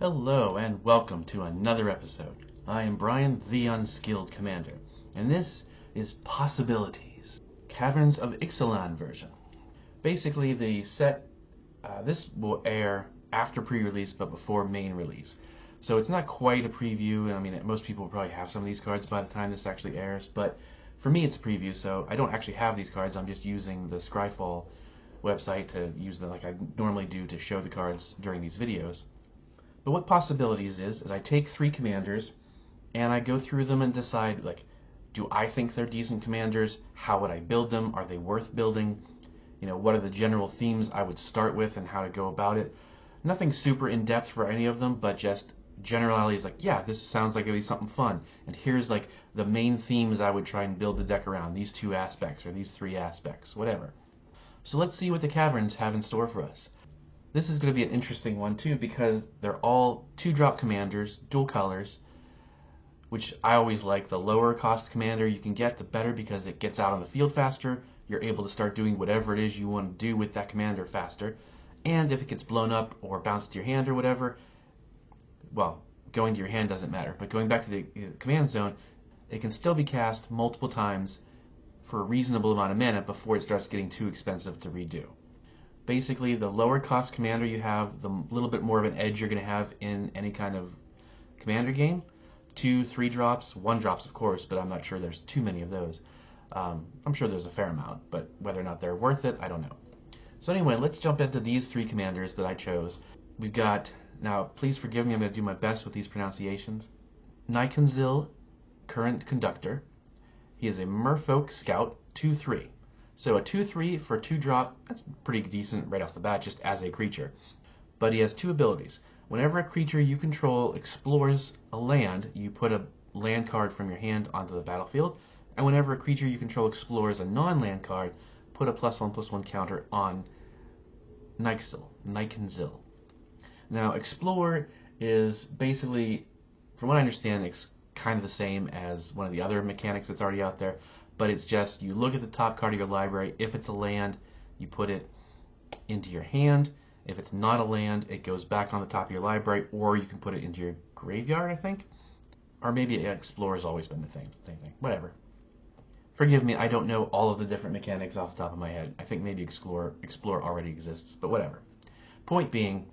Hello and welcome to another episode. I am Brian, the Unskilled Commander, and this is Possibilities, Caverns of Ixalan version. Basically, the set, this will air after pre-release but before main release. So it's not quite a preview. I mean, most people will probably have some of these cards by the time this actually airs, but for me it's a preview, so I don't actually have these cards. I'm just using the Scryfall website to use them like I normally do to show the cards during these videos. But what Possibilities is I take three commanders and I go through them and decide, like, do I think they're decent commanders? How would I build them? Are they worth building? You know, what are the general themes I would start with and how to go about it? Nothing super in-depth for any of them, but just generalities like, yeah, this sounds like it'd be something fun. And here's like the main themes I would try and build the deck around, these two aspects or these three aspects, whatever. So let's see what the Caverns have in store for us. This is going to be an interesting one too because they're all 2-drop commanders, dual colors, which I always like. The lower cost commander you can get, the better, because it gets out on the field faster. You're able to start doing whatever it is you want to do with that commander faster. And if it gets blown up or bounced to your hand or whatever, well, going to your hand doesn't matter. But going back to the command zone, it can still be cast multiple times for a reasonable amount of mana before it starts getting too expensive to redo. Basically, the lower cost commander you have, the little bit more of an edge you're going to have in any kind of commander game. 2, 3 drops, 1 drops of course, but I'm not sure there's too many of those. I'm sure there's a fair amount, but whether or not they're worth it, I don't know. So anyway, let's jump into these 3 commanders that I chose. We've got, now please forgive me, I'm going to do my best with these pronunciations. Nykunzil, Current Conductor. He is a Merfolk Scout, 2/3. So a 2/3 for a 2-drop, that's pretty decent right off the bat just as a creature. But he has 2 abilities. Whenever a creature you control explores a land, you put a land card from your hand onto the battlefield. And whenever a creature you control explores a non-land card, put a +1/+1 counter on Nykunzil. Now, Explore is basically, from what I understand, it's kind of the same as one of the other mechanics that's already out there. But it's just, you look at the top card of your library. If it's a land, you put it into your hand. If it's not a land, it goes back on the top of your library, or you can put it into your graveyard, I think. Or maybe Explorer's always been the same thing. Whatever. Forgive me, I don't know all of the different mechanics off the top of my head. I think maybe Explore already exists, but whatever. Point being,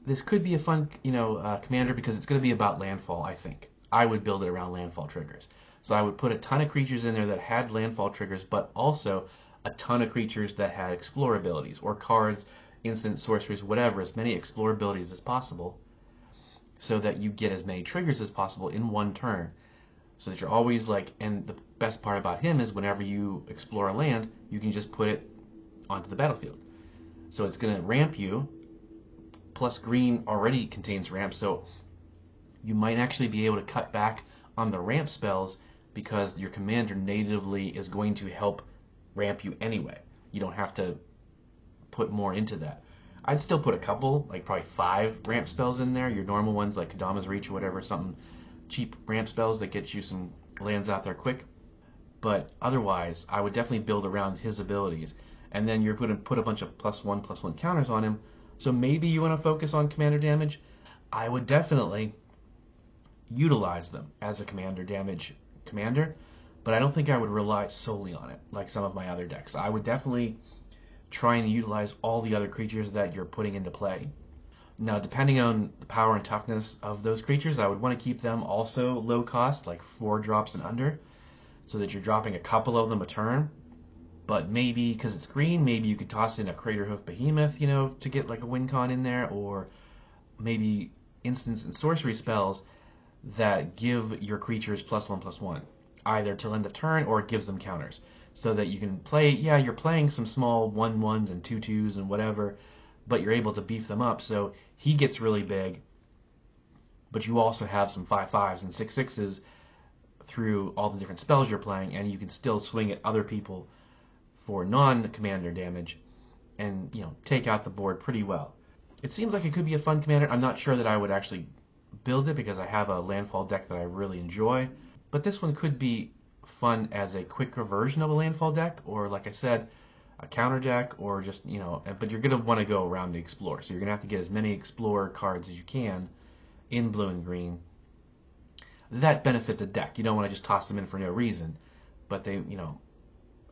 this could be a fun, commander because it's going to be about landfall, I think. I would build it around landfall triggers. So I would put a ton of creatures in there that had landfall triggers, but also a ton of creatures that had explore abilities, or cards, instants, sorceries, whatever, as many explore abilities as possible, so that you get as many triggers as possible in one turn. So that you're always like, and the best part about him is whenever you explore a land, you can just put it onto the battlefield. So it's going to ramp you, plus green already contains ramp, so you might actually be able to cut back on the ramp spells because your commander natively is going to help ramp you anyway. You don't have to put more into that. I'd still put a couple, like probably 5 ramp spells in there, your normal ones like Kadama's Reach or whatever, something cheap ramp spells that get you some lands out there quick. But otherwise, I would definitely build around his abilities. And then you're going to put a bunch of +1/+1 counters on him. So maybe you want to focus on commander damage. I would definitely utilize them as a commander damage commander, but I don't think I would rely solely on it like some of my other decks. I would definitely try and utilize all the other creatures that you're putting into play. Now, depending on the power and toughness of those creatures, I would want to keep them also low cost, like 4 drops and under, so that you're dropping a couple of them a turn. But maybe, because it's green, maybe you could toss in a Craterhoof Behemoth, to get like a win con in there, or maybe instants and sorcery spells that give your creatures +1/+1, either till end of turn or it gives them counters, so that you can play, yeah, you're playing some small 1/1s and 2/2s and whatever, but you're able to beef them up, so he gets really big, but you also have some 5/5s and 6/6s through all the different spells you're playing, and you can still swing at other people for non-commander damage and, take out the board pretty well. It seems like it could be a fun commander. I'm not sure that I would actually build it because I have a landfall deck that I really enjoy, but this one could be fun as a quicker version of a landfall deck, or like I said, a counter deck or just, but you're going to want to go around to explore. So you're going to have to get as many explorer cards as you can in blue and green that benefit the deck. You don't want to just toss them in for no reason, but they,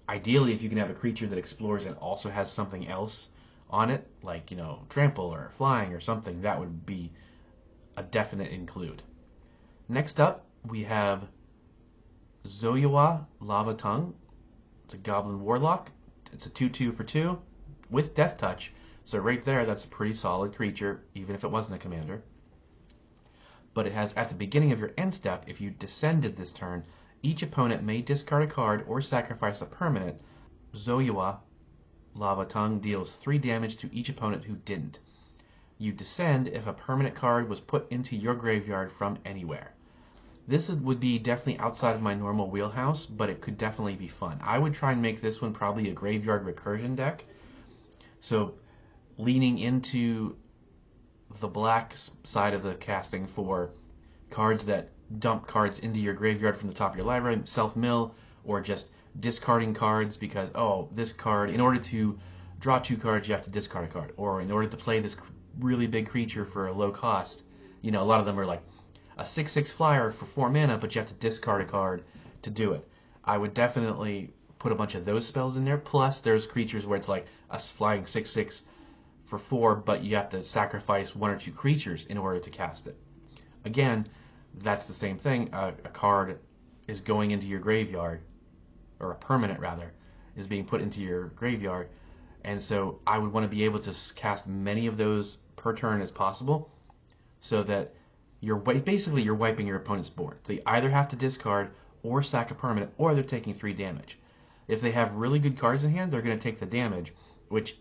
ideally if you can have a creature that explores and also has something else on it, like, trample or flying or something, that would be a definite include. Next up, we have Zoyua Lava Tongue. It's a Goblin Warlock. It's a 2/2 for 2 with Death Touch. So right there, that's a pretty solid creature, even if it wasn't a commander. But it has, at the beginning of your end step, if you descended this turn, each opponent may discard a card or sacrifice a permanent. Zoyua Lava Tongue deals 3 damage to each opponent who didn't. You descend if a permanent card was put into your graveyard from anywhere. This would be definitely outside of my normal wheelhouse, but it could definitely be fun. I would try and make this one probably a graveyard recursion deck. So leaning into the black side of the casting for cards that dump cards into your graveyard from the top of your library, self-mill, or just discarding cards because, this card, in order to draw 2 cards, you have to discard a card. Or in order to play this really big creature for a low cost, a lot of them are like a 6/6 flyer for 4 mana, but you have to discard a card to do it. I would definitely put a bunch of those spells in there. Plus, there's creatures where it's like a flying 6/6 for 4, but you have to sacrifice 1 or 2 creatures in order to cast it. Again, that's the same thing. A card is going into your graveyard, or a permanent rather, is being put into your graveyard, and so I would want to be able to cast many of those per turn as possible, so that you're wiping your opponent's board. They either have to discard or sack a permanent, or they're taking 3 damage. If they have really good cards in hand, they're going to take the damage, which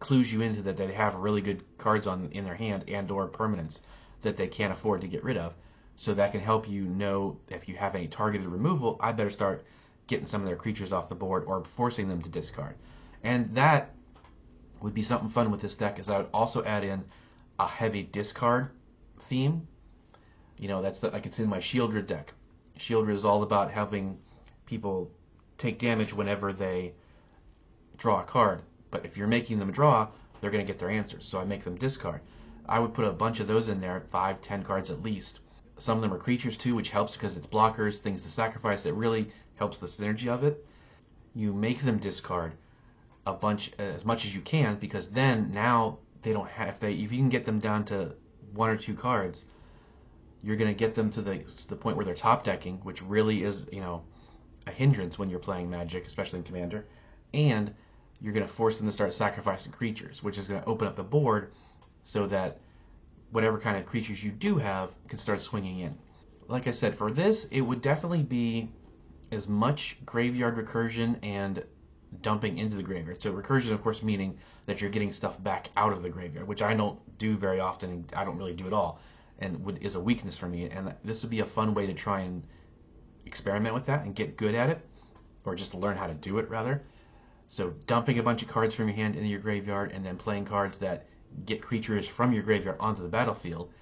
clues you into that they have really good cards in their hand and or permanents that they can't afford to get rid of. So that can help you know if you have any targeted removal, I better start getting some of their creatures off the board or forcing them to discard. And that would be something fun with this deck, is I would also add in a heavy discard theme. That's like it's in my Shieldred deck. Shieldred is all about having people take damage whenever they draw a card. But if you're making them draw, they're going to get their answers. So I make them discard. I would put a bunch of those in there, 5, 10 cards at least. Some of them are creatures too, which helps because it's blockers, things to sacrifice. It really helps the synergy of it. You make them discard a bunch, as much as you can, because then now they don't have, if you can get them down to 1 or 2 cards, you're going to get them to the point where they're top decking, which really is, a hindrance when you're playing Magic, especially in Commander. And you're going to force them to start sacrificing creatures, which is going to open up the board so that whatever kind of creatures you do have can start swinging in. Like I said, for this, it would definitely be as much graveyard recursion and dumping into the graveyard. So recursion, of course, meaning that you're getting stuff back out of the graveyard, which I don't do very often, and I don't really do at all, and is a weakness for me. And this would be a fun way to try and experiment with that and get good at it, or just learn how to do it, rather. So dumping a bunch of cards from your hand into your graveyard, and then playing cards that get creatures from your graveyard onto the battlefield,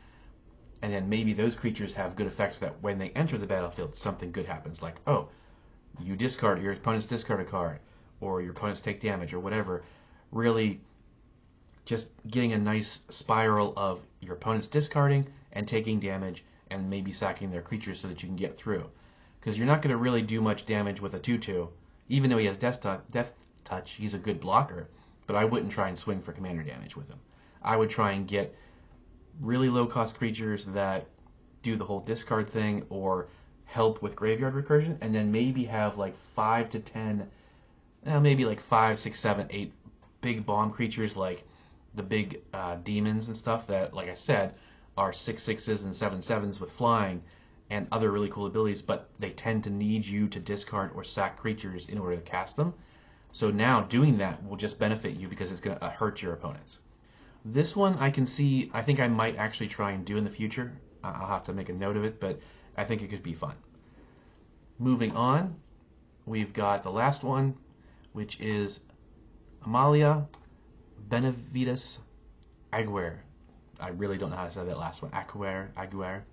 and then maybe those creatures have good effects that when they enter the battlefield, something good happens, like, you discard, your opponents discard a card, or your opponents take damage, or whatever. Really just getting a nice spiral of your opponents discarding and taking damage, and maybe sacking their creatures so that you can get through. Because you're not going to really do much damage with a 2/2, even though he has Death Touch, he's a good blocker, but I wouldn't try and swing for commander damage with him. I would try and get really low-cost creatures that do the whole discard thing or help with graveyard recursion, and then maybe have like 5 to 10, maybe like 5, 6, 7, 8 big bomb creatures, like the big demons and stuff that, like I said, are 6/6s and 7/7s with flying and other really cool abilities, but they tend to need you to discard or sack creatures in order to cast them. So now doing that will just benefit you because it's going to hurt your opponents. This one I think I might actually try and do in the future. I'll have to make a note of it, but I think it could be fun. Moving on, we've got the last one, which is Amalia Benavides Aguirre. I really don't know how to say that last one. Aguirre.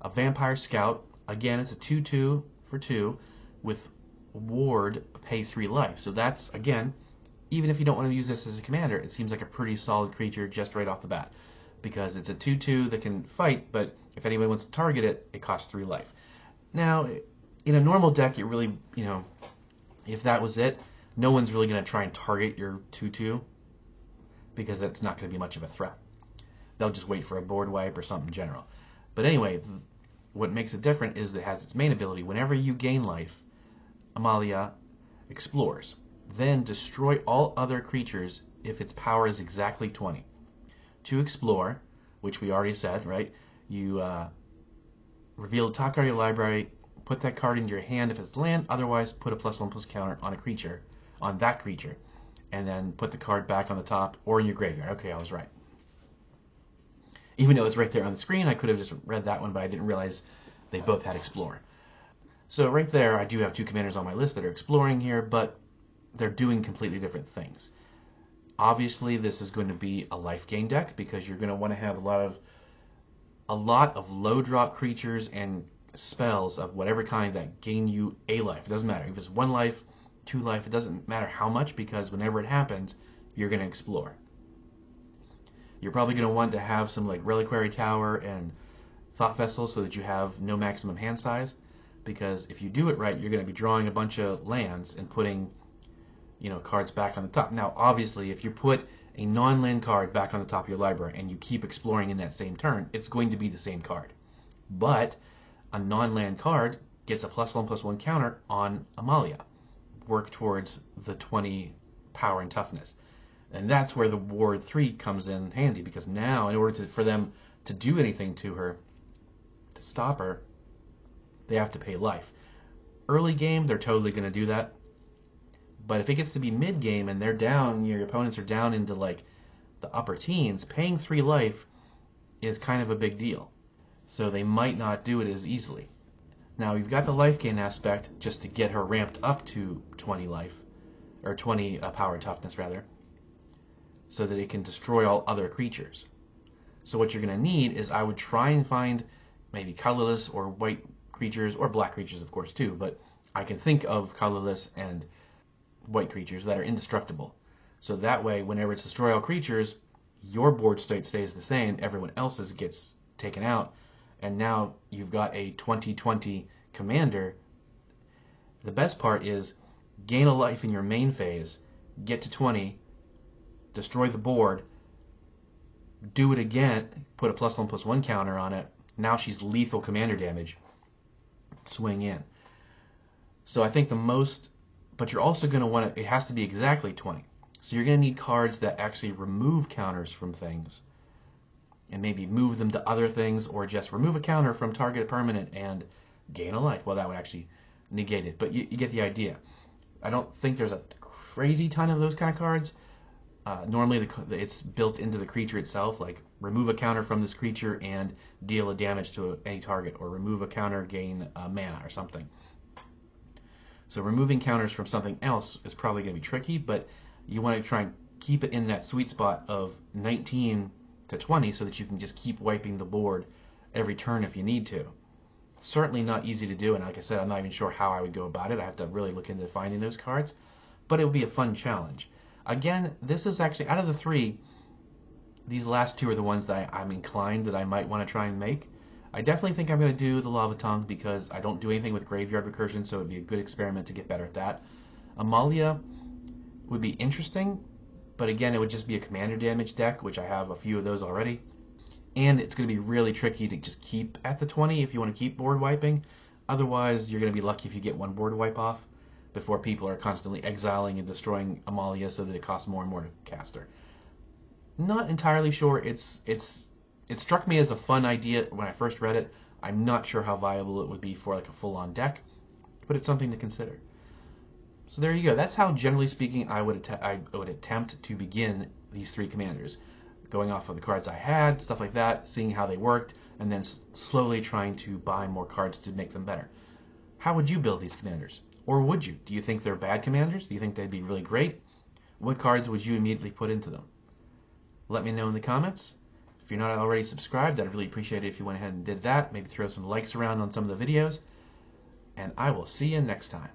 A Vampire Scout. Again, it's a 2/2 for 2 with Ward, pay 3 life. So that's, again, even if you don't want to use this as a commander, it seems like a pretty solid creature just right off the bat, because it's a 2/2 that can fight, but if anybody wants to target it, it costs 3 life. Now, in a normal deck, it really, if that was it, no one's really going to try and target your 2/2 because that's not going to be much of a threat. They'll just wait for a board wipe or something general. But anyway, what makes it different is it has its main ability. Whenever you gain life, Amalia explores. Then destroy all other creatures if its power is exactly 20. To explore, which we already said, right? You reveal the top card of your library, put that card into your hand if it's land, otherwise put a +1/+ counter on a creature, on that creature, and then put the card back on the top or in your graveyard. Okay, I was right. Even though it's right there on the screen, I could have just read that one, but I didn't realize they both had explore. So right there, I do have 2 commanders on my list that are exploring here, but they're doing completely different things. Obviously, this is going to be a life gain deck because you're going to want to have a lot of low drop creatures and spells of whatever kind that gain you a life. It doesn't matter if it's 1 life, 2 life. It doesn't matter how much, because whenever it happens, you're going to explore. You're probably going to want to have some like Reliquary Tower and Thought Vessel so that you have no maximum hand size, because if you do it right, you're going to be drawing a bunch of lands and putting cards back on the top. Now, obviously, if you put a non-land card back on the top of your library and you keep exploring in that same turn, it's going to be the same card. But a non-land card gets a +1/+1 counter on Amalia. Work towards the 20 power and toughness. And that's where the Ward 3 comes in handy, because now in order for them to do anything to her, to stop her, they have to pay life. Early game, they're totally going to do that. But if it gets to be mid-game and they're down, your opponents are down into like the upper teens, paying 3 life is kind of a big deal. So they might not do it as easily. Now you've got the life gain aspect just to get her ramped up to 20 life, or 20 power and toughness rather, so that it can destroy all other creatures. So what you're going to need is, I would try and find maybe colorless or white creatures, or black creatures of course too, but I can think of colorless and white creatures that are indestructible. So that way, whenever it's destroy all creatures, your board state stays the same, everyone else's gets taken out, and now you've got a 20/20 commander. The best part is gain a life in your main phase, get to 20, destroy the board, do it again, put a +1/+1 counter on it. Now she's lethal commander damage. Swing in. So I think the most, but you're also going to want it has to be exactly 20. So you're going to need cards that actually remove counters from things, and maybe move them to other things, or just remove a counter from target permanent and gain a life. Well, that would actually negate it, but you get the idea. I don't think there's a crazy ton of those kind of cards. Normally it's built into the creature itself, like remove a counter from this creature and deal a damage to any target, or remove a counter, gain mana or something. So removing counters from something else is probably going to be tricky, but you want to try and keep it in that sweet spot of 19 to 20 so that you can just keep wiping the board every turn if you need to. Certainly not easy to do, and like I said, I'm not even sure how I would go about it. I have to really look into finding those cards, but it would be a fun challenge. Again, this is actually, out of the 3, these last 2 are the ones that I'm inclined that I might want to try and make. I definitely think I'm going to do the Lava Tongue because I don't do anything with graveyard recursion, so it would be a good experiment to get better at that. Amalia would be interesting, but again, it would just be a commander damage deck, which I have a few of those already. And it's going to be really tricky to just keep at the 20 if you want to keep board wiping. Otherwise, you're going to be lucky if you get 1 board wipe off before people are constantly exiling and destroying Amalia so that it costs more and more to cast her. Not entirely sure. It struck me as a fun idea when I first read it. I'm not sure how viable it would be for like a full-on deck, but it's something to consider. So there you go. That's how, generally speaking, I would attempt to begin these 3 commanders, going off of the cards I had, stuff like that, seeing how they worked, and then slowly trying to buy more cards to make them better. How would you build these commanders? Or would you? Do you think they're bad commanders? Do you think they'd be really great? What cards would you immediately put into them? Let me know in the comments. If you're not already subscribed, I'd really appreciate it if you went ahead and did that. Maybe throw some likes around on some of the videos. And I will see you next time.